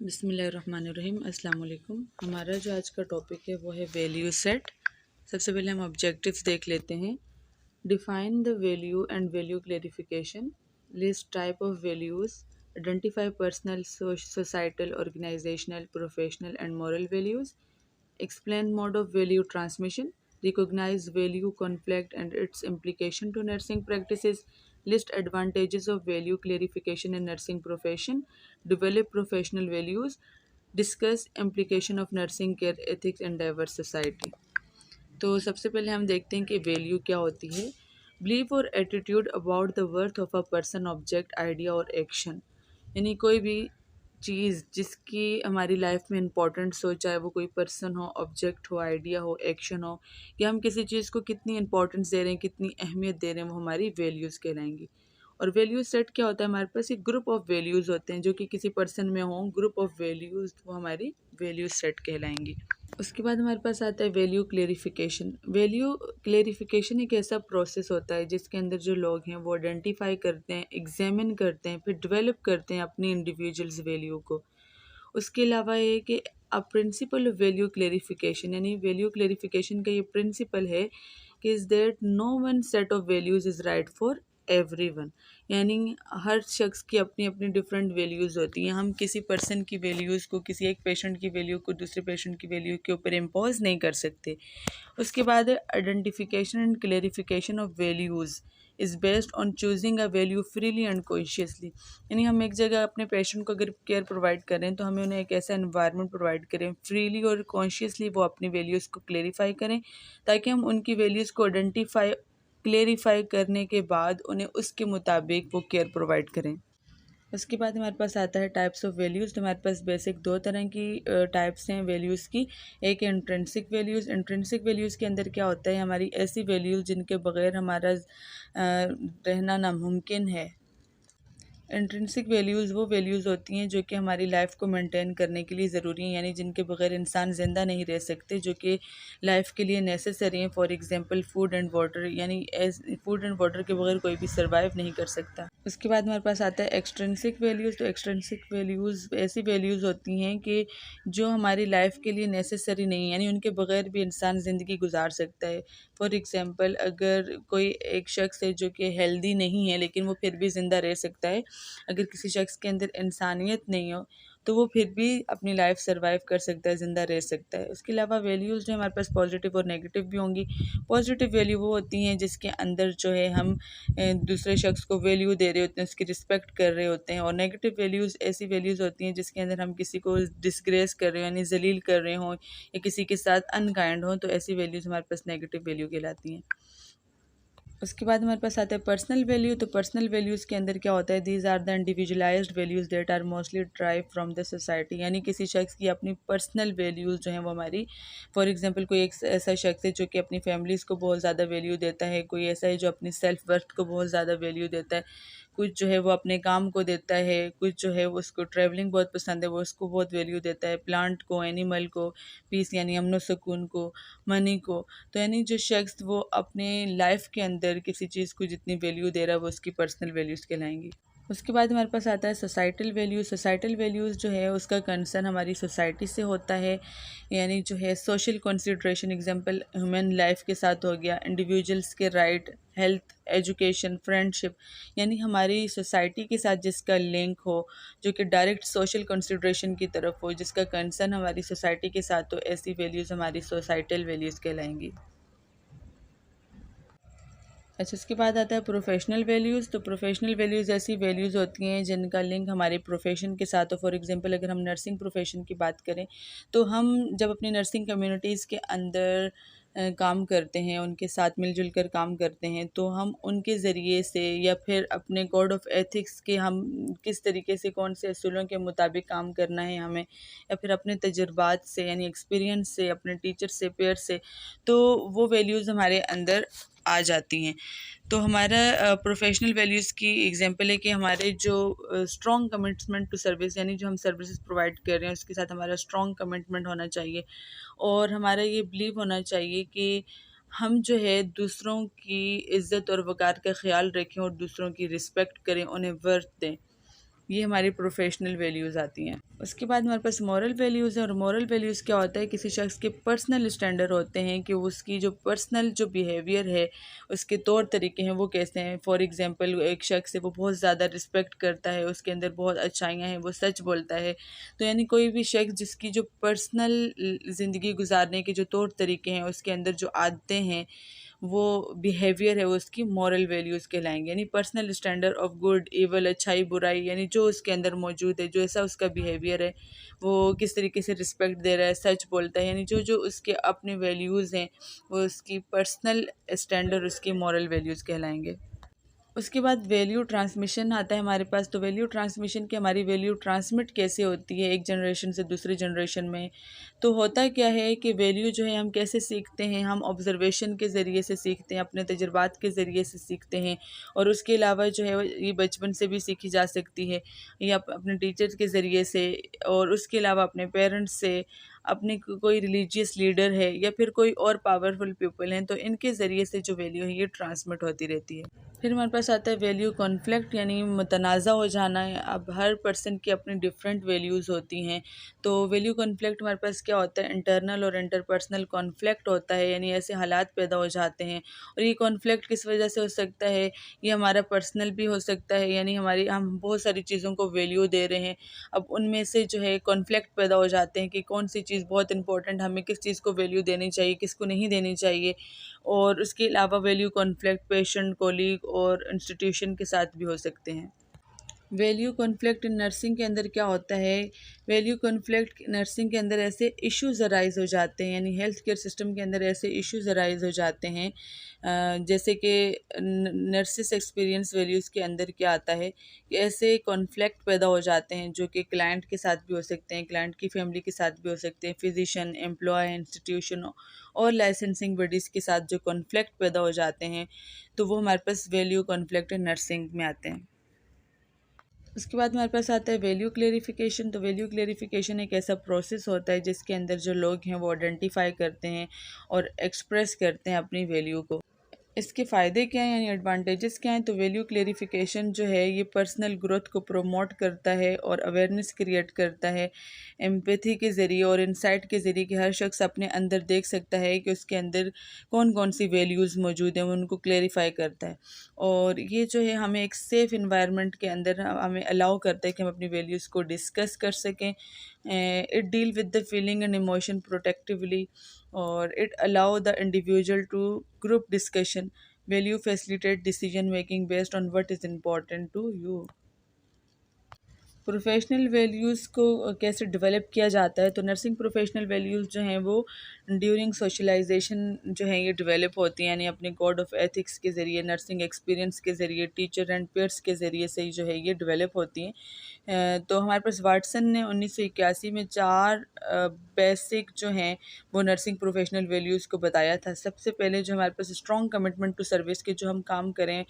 बिस्मिल्लाहिर्रहमानिर्रहीम। अस्सलाम वालेकुम। हमारा जो आज का टॉपिक है वो है वैल्यू सेट। सबसे पहले हम ऑब्जेक्टिव्स देख लेते हैं। Define the value and value clarification, list type of values, identify personal, societal, organizational, professional and moral values, explain mode of value transmission, recognize value conflict and its implication to nursing practices, list advantages of value clarification in nursing profession, develop professional values, discuss implication of nursing care ethics in diverse society। तो सबसे पहले हम देखते हैं कि value क्या होती है। बिलीव और attitude about the worth of a person, object, idea और एक्शन, यानी कोई भी चीज़ जिसकी हमारी लाइफ में इम्पोर्टेंट्स हो, चाहे वो कोई पर्सन हो, ऑब्जेक्ट हो, आइडिया हो, एक्शन हो, या हम किसी चीज़ को कितनी इंपॉर्टेंस दे रहे हैं, कितनी अहमियत दे रहे हैं, वो हमारी वैल्यूज़ कहलाएंगी। और वैल्यूज सेट क्या होता है? हमारे पास एक ग्रुप ऑफ वैल्यूज़ होते हैं जो कि किसी पर्सन में हों, ग्रुप ऑफ वैल्यूज़, वो हमारी वैल्यूज सेट कहलाएंगी। उसके बाद हमारे पास आता है वैल्यू क्लेरिफिकेशन। वैल्यू क्लेरिफिकेशन एक ऐसा प्रोसेस होता है जिसके अंदर जो लोग हैं वो आइडेंटिफाई करते हैं, एग्जामिन करते हैं, फिर डेवलप करते हैं अपनी इंडिविजुअल्स वैल्यू को। उसके अलावा ये कि a principle of value clarification, यानी वैल्यू क्लेरिफिकेशन का ये प्रिंसिपल है कि is that no one set of values is right for everyone, यानी हर शख्स की अपनी अपनी डिफरेंट वैल्यूज़ होती हैं। हम किसी पर्सन की वैल्यूज़ को, किसी एक पेशेंट की वैल्यू को दूसरे पेशेंट की वैल्यू के ऊपर इम्पोज नहीं कर सकते। उसके बाद identification and clarification of values is based on choosing a value freely and consciously, यानी हम एक जगह अपने पेशेंट को अगर केयर प्रोवाइड करें तो हमें उन्हें एक ऐसा एनवायरनमेंट प्रोवाइड करें, फ्रीली और कॉन्शियसली वो अपनी वैल्यूज़ को क्लेरिफाई करें, ताकि हम उनकी वैल्यूज़ को आइडेंटिफाई क्लेरिफाई करने के बाद उन्हें उसके मुताबिक वो केयर प्रोवाइड करें। उसके बाद हमारे पास आता है टाइप्स ऑफ वैल्यूज़। तो हमारे पास बेसिक दो तरह की टाइप्स हैं वैल्यूज़ की। एक है इंट्रिंसिक वैल्यूज़। इंट्रिंसिक वैल्यूज़ के अंदर क्या होता है? हमारी ऐसी वैल्यूज़ जिनके बगैर हमारा रहना नामुमकिन है। इंट्रिंसिक वैल्यूज़ वो वैल्यूज़ होती हैं जो कि हमारी लाइफ को मेंटेन करने के लिए ज़रूरी हैं, यानी जिनके बगैर इंसान ज़िंदा नहीं रह सकते, जो कि लाइफ के लिए नेसेसरी हैं। For example food and water, यानी फूड एंड वाटर के बगैर कोई भी सर्वाइव नहीं कर सकता। उसके बाद हमारे पास आता है एक्सट्रिंसिक वैल्यूज़। तो एक्सट्रिंसिक वैल्यूज़ ऐसी वैल्यूज़ होती हैं कि जो हमारी लाइफ के लिए नेसेसरी नहीं है, यानी उनके बगैर भी इंसान ज़िंदगी गुजार सकता है। फॉर एग्जांपल अगर कोई एक शख्स है जो कि हेल्दी नहीं है लेकिन वो फिर भी ज़िंदा रह सकता है, अगर किसी शख्स के अंदर इंसानियत नहीं हो तो वो फिर भी अपनी लाइफ सर्वाइव कर सकता है, ज़िंदा रह सकता है। उसके अलावा वैल्यूज़ जो हमारे पास पॉजिटिव और नेगेटिव भी होंगी। पॉजिटिव वैल्यू वो होती हैं जिसके अंदर जो है हम दूसरे शख्स को वैल्यू दे रहे होते हैं, उसकी रिस्पेक्ट कर रहे होते हैं। और नेगेटिव वैल्यूज़ ऐसी वैल्यूज़ होती हैं जिसके अंदर हम किसी को डिसग्रेस कर रहे हो, यानी जलील कर रहे हों, या किसी के साथ अनकाइंड हों, तो ऐसी वैल्यूज़ हमारे पास नेगेटिव वैल्यू कहलाती हैं। उसके बाद हमारे पास आता है पर्सनल वैल्यू। तो पर्सनल वैल्यूज़ के अंदर क्या होता है? These are the individualized values that are mostly drive from the society, यानी किसी शख्स की अपनी पर्सनल वैल्यूज़ जो हैं वो हमारी, फॉर एग्जांपल कोई एक ऐसा शख्स है जो कि अपनी फैमिलीज़ को बहुत ज़्यादा वैल्यू देता है, कोई ऐसा है जो अपनी सेल्फ वर्थ को बहुत ज़्यादा वैल्यू देता है, कुछ जो है वो अपने काम को देता है, कुछ जो है वो उसको ट्रैवलिंग बहुत पसंद है, वो उसको बहुत वैल्यू देता है, प्लांट को, एनिमल को, पीस यानी अमन सुकून को, मनी को। तो यानी जो शख्स वो अपने लाइफ के अंदर किसी चीज़ को जितनी वैल्यू दे रहा है वो उसकी पर्सनल वैल्यूज़ कहलाएंगी। उसके बाद हमारे पास आता है सोसाइटल वैल्यूज़। सोसाइटल वैल्यूज़ जो है उसका कंसर्न हमारी सोसाइटी से होता है, यानी जो है social consideration, example human life के साथ हो गया, इंडिविजुअल्स के राइट, हेल्थ, एजुकेशन, फ्रेंडशिप, यानी हमारी सोसाइटी के साथ जिसका लिंक हो, जो कि डायरेक्ट सोशल कंसिडरेशन की तरफ हो, जिसका कंसर्न हमारी सोसाइटी के साथ हो, ऐसी वैल्यूज़ हमारी सोसाइटल वैल्यूज़ कहलाएंगी। अच्छा, इसके बाद आता है प्रोफेशनल वैल्यूज़। तो प्रोफेशनल वैल्यूज़ ऐसी वैल्यूज़ होती हैं जिनका लिंक हमारे प्रोफेशन के साथ हो। फॉर एग्जांपल अगर हम नर्सिंग प्रोफेशन की बात करें तो हम जब अपनी नर्सिंग कम्युनिटीज़ के अंदर काम करते हैं, उनके साथ मिलजुल कर काम करते हैं, तो हम उनके ज़रिए से या फिर अपने कोड ऑफ एथिक्स के, हम किस तरीके से कौन से असूलों के मुताबिक काम करना है हमें, या फिर अपने तजुर्बात से यानी एक्सपीरियंस से, अपने टीचर से, पेयर से, तो वो वैल्यूज़ हमारे अंदर आ जाती हैं। तो हमारा प्रोफेशनल वैल्यूज़ की एग्जांपल है कि हमारे जो स्ट्रॉन्ग कमिटमेंट टू सर्विस, यानी जो हम सर्विसेज प्रोवाइड कर रहे हैं उसके साथ हमारा स्ट्रॉन्ग कमिटमेंट होना चाहिए, और हमारा ये बिलीव होना चाहिए कि हम जो है दूसरों की इज़्ज़त और वक़ार का ख़्याल रखें और दूसरों की रिस्पेक्ट करें, उन्हें वर्थ दें। ये हमारी प्रोफेशनल वैल्यूज़ आती हैं। उसके बाद हमारे पास मॉरल वैल्यूज़ हैं, और मॉरल वैल्यूज़ क्या होता है, किसी शख्स के पर्सनल स्टैंडर्ड होते हैं कि उसकी जो पर्सनल जो बिहेवियर है, उसके तौर तरीके हैं वो कैसे हैं। फॉर एग्जांपल एक शख्स है वो बहुत ज़्यादा रिस्पेक्ट करता है, उसके अंदर बहुत अच्छाइयाँ हैं, वो सच बोलता है। तो यानी कोई भी शख्स जिसकी जो पर्सनल ज़िंदगी गुजारने के जो तौर तरीके हैं, उसके अंदर जो आदतें हैं, वो बिहेवियर है, वो उसकी मॉरल वैल्यूज़ कहलाएंगे। यानी personal standard of good evil, अच्छाई बुराई, यानी जो उसके अंदर मौजूद है, जो ऐसा उसका बिहेवियर है, वो किस तरीके से रिस्पेक्ट दे रहा है, सच बोलता है, यानी जो जो उसके अपने वैल्यूज़ हैं, वो उसकी पर्सनल स्टैंडर्ड, उसकी मॉरल वैल्यूज़ कहलाएंगे। उसके बाद वैल्यू ट्रांसमिशन आता है हमारे पास। तो वैल्यू ट्रांसमिशन की हमारी वैल्यू ट्रांसमिट कैसे होती है एक जनरेशन से दूसरी जनरेशन में। तो होता क्या है कि वैल्यू जो है हम कैसे सीखते हैं, हम ऑब्जर्वेशन के ज़रिए से सीखते हैं, अपने तजुर्बात के ज़रिए से सीखते हैं। और उसके अलावा जो है ये बचपन से भी सीखी जा सकती है, या अपने टीचर्स के ज़रिए से, और उसके अलावा अपने पेरेंट्स से, अपने कोई रिलीजियस लीडर है, या फिर कोई और पावरफुल पीपल हैं, तो इनके ज़रिए से जो वैल्यू है ये ट्रांसमिट होती रहती है। फिर हमारे पास आता है वैल्यू कॉन्फ्लिक्ट, यानी मुतनाज़ा हो जाना है। अब हर पर्सन की अपनी डिफरेंट वैल्यूज़ होती हैं। तो वैल्यू कॉन्फ्लिक्ट हमारे पास क्या होता है, इंटरनल और इंटरपर्सनल कॉन्फ्लिक्ट होता है, यानी ऐसे हालात पैदा हो जाते हैं। और ये कॉन्फ्लिक्ट किस वजह से हो सकता है, ये हमारा पर्सनल भी हो सकता है, यानी हम बहुत सारी चीज़ों को वैल्यू दे रहे हैं। अब उनमें से जो है कॉन्फ्लिक्ट पैदा हो जाते हैं कि कौन सी चीज़ बहुत इंपॉर्टेंट, हमें किस चीज़ को वैल्यू देनी चाहिए, किसको नहीं देनी चाहिए। और उसके अलावा वैल्यू कॉन्फ्लिक्ट पेशेंट, कोलीग और इंस्टीट्यूशन के साथ भी हो सकते हैं। वैल्यू कॉन्फ्लिक्ट इन नर्सिंग के अंदर क्या होता है, वैल्यू कॉन्फ्लिक्ट नर्सिंग के अंदर ऐसे इश्यूज अराइज हो जाते हैं, यानी हेल्थ केयर सिस्टम के अंदर ऐसे इश्यूज अराइज हो जाते हैं। जैसे कि नर्सिस एक्सपीरियंस वैल्यूज़ के अंदर क्या आता है कि ऐसे कॉन्फ्लिक्ट पैदा हो जाते हैं जो कि क्लाइंट के साथ भी हो सकते हैं, क्लाइंट की फैमिली के साथ भी हो सकते हैं, फिजिशियन, एम्प्लॉय, इंस्टीट्यूशन और लाइसेंसिंग बॉडीज़ के साथ जो कॉन्फ्लिक्ट पैदा हो जाते हैं, तो वो हमारे पास वैल्यू कॉन्फ्लिक्ट इन नर्सिंग में आते हैं। उसके बाद हमारे पास आता है वैल्यू क्लेरिफिकेशन। तो वैल्यू क्लेरिफिकेशन एक ऐसा प्रोसेस होता है जिसके अंदर जो लोग हैं वो आइडेंटिफाई करते हैं और एक्सप्रेस करते हैं अपनी वैल्यू को। इसके फ़ायदे क्या हैं, यानी एडवांटेजेस क्या हैं। तो वैल्यू क्लेरिफिकेशन जो है ये पर्सनल ग्रोथ को प्रमोट करता है और अवेयरनेस क्रिएट करता है एम्पैथी के ज़रिए और इंसाइट के ज़रिए, कि हर शख्स अपने अंदर देख सकता है कि उसके अंदर कौन कौन सी वैल्यूज़ मौजूद हैं, वो उनको क्लेरिफाई करता है। और ये जो है हमें एक सेफ़ इन्वायरमेंट के अंदर हमें अलाउ करता है कि हम अपनी वैल्यूज़ को डिस्कस कर सकें। It deal with the feeling and emotion protectively, और it allow the individual to group discussion. Value facilitate decision making based on what is important to you. Professional values को कैसे डेवलप किया जाता है। तो नर्सिंग प्रोफेशनल वैल्यूज़ जो हैं वो ड्यूरिंग सोशलाइजेशन जो है ये डेवलप होती हैं, यानी अपने कोड ऑफ एथिक्स के ज़रिए, नर्सिंग एक्सपीरियंस के ज़रिए, टीचर एंड पेयर्स के ज़रिए से जो है ये डेवलप होती हैं। तो हमारे पास वाटसन ने 1981 में 4 बेसिक जो हैं वो नर्सिंग प्रोफेशनल वैल्यूज़ को बताया था। सबसे पहले जो हमारे पास स्ट्रॉन्ग कमिटमेंट टू सर्विस, के जो हम काम करें,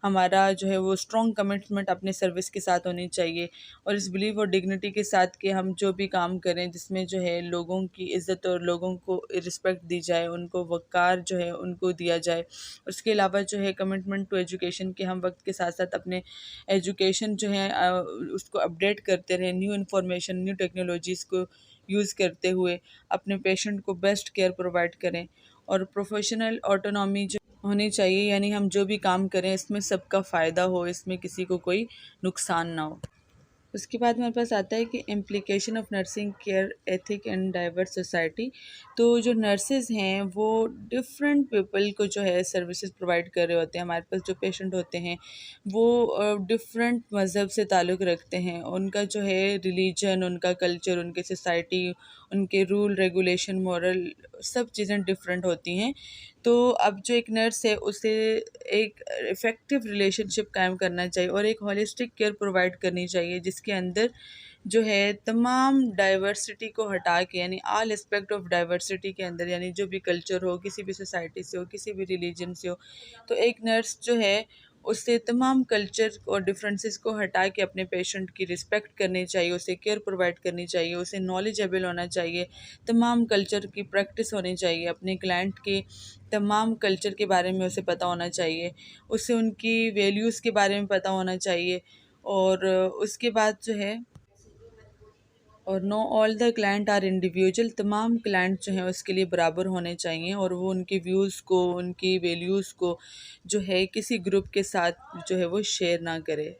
हमारा जो है वो स्ट्रॉन्ग कमिटमेंट अपने सर्विस के साथ होनी चाहिए, और इस बिलीव और डिग्निटी के साथ कि हम जो भी काम करें जिसमें जो है लोगों की इज़्ज़त और लोगों को रिस्पेक्ट दी जाए, उनको वक़ार जो है उनको दिया जाए। उसके अलावा जो है कमिटमेंट टू एजुकेशन, के हम वक्त के साथ साथ अपने एजुकेशन जो है उसको अपडेट करते रहें, न्यू इन्फॉर्मेशन, न्यू टेक्नोलॉजीज़ को यूज़ करते हुए अपने पेशेंट को बेस्ट केयर प्रोवाइड करें। और प्रोफेशनल ऑटोनॉमी जो होनी चाहिए, यानी हम जो भी काम करें इसमें सबका फ़ायदा हो, इसमें किसी को कोई नुकसान ना हो। उसके बाद हमारे पास आता है कि implication of nursing care ethic and diverse society. तो जो नर्सेज हैं वो डिफरेंट पीपल को जो है सर्विसेज प्रोवाइड कर रहे होते हैं। हमारे पास जो पेशेंट होते हैं वो डिफरेंट मज़हब से ताल्लुक़ रखते हैं, उनका जो है रिलीजन, उनका कल्चर, उनके सोसाइटी, उनके रूल रेगुलेशन, मॉरल, सब चीज़ें डिफरेंट होती हैं। तो अब जो एक नर्स है उसे एक इफ़ेक्टिव रिलेशनशिप कायम करना चाहिए और एक होलिस्टिक केयर प्रोवाइड करनी चाहिए, जिसके अंदर जो है तमाम डाइवर्सिटी को हटा के, यानी ऑल एस्पेक्ट ऑफ डाइवर्सिटी के अंदर, यानी जो भी कल्चर हो, किसी भी सोसाइटी से हो, किसी भी रिलीजन से हो, तो एक नर्स जो है उससे तमाम कल्चर और डिफरेंसेस को हटा के अपने पेशेंट की रिस्पेक्ट करनी चाहिए, उसे केयर प्रोवाइड करनी चाहिए, उसे नॉलेजेबल होना चाहिए, तमाम कल्चर की प्रैक्टिस होनी चाहिए, अपने क्लाइंट के तमाम कल्चर के बारे में उसे पता होना चाहिए, उसे उनकी वैल्यूज़ के बारे में पता होना चाहिए, और उसके बाद जो है, और no all the client are individual, तमाम क्लाइंट जो हैं उसके लिए बराबर होने चाहिए और वो उनकी व्यूज़ को, उनकी वैल्यूज़ को जो है किसी ग्रुप के साथ जो है वो शेयर ना करे।